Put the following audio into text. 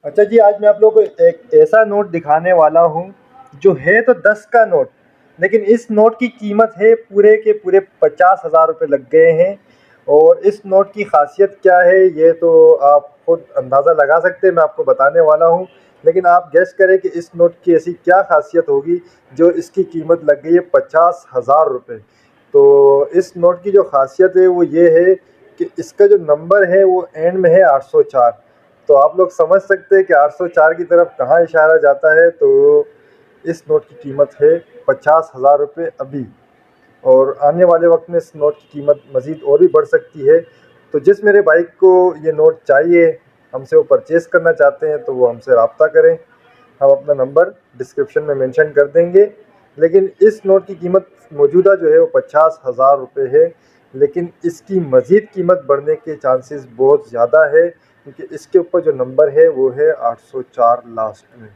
अच्छा जी, आज मैं आप लोगों को एक ऐसा नोट दिखाने वाला हूँ जो है तो 10 का नोट, लेकिन इस नोट की कीमत है पूरे के पूरे 50,000 रुपये लग गए हैं। और इस नोट की खासियत क्या है ये तो आप खुद अंदाज़ा लगा सकते हैं, मैं आपको बताने वाला हूँ। लेकिन आप गेस करें कि इस नोट की ऐसी क्या खासियत होगी जो इसकी कीमत लग गई है 50,000 रुपये। तो इस नोट की जो खासियत है वो ये है कि इसका जो नंबर है वो एंड में है 804। तो आप लोग समझ सकते हैं कि 804 की तरफ कहाँ इशारा जाता है। तो इस नोट की कीमत है 50,000 रुपये अभी, और आने वाले वक्त में इस नोट की कीमत मज़ीद और भी बढ़ सकती है। तो जिस मेरे भाई को ये नोट चाहिए, हमसे वो परचेज़ करना चाहते हैं, तो वो हमसे रब्ता करें। हम अपना नंबर डिस्क्रिप्शन में मेंशन कर देंगे। लेकिन इस नोट की कीमत मौजूदा जो है वो 50,000 रुपये है, लेकिन इसकी मज़ीद कीमत बढ़ने के चांसेस बहुत ज़्यादा है, क्योंकि इसके ऊपर जो नंबर है वो है 804 लास्ट में।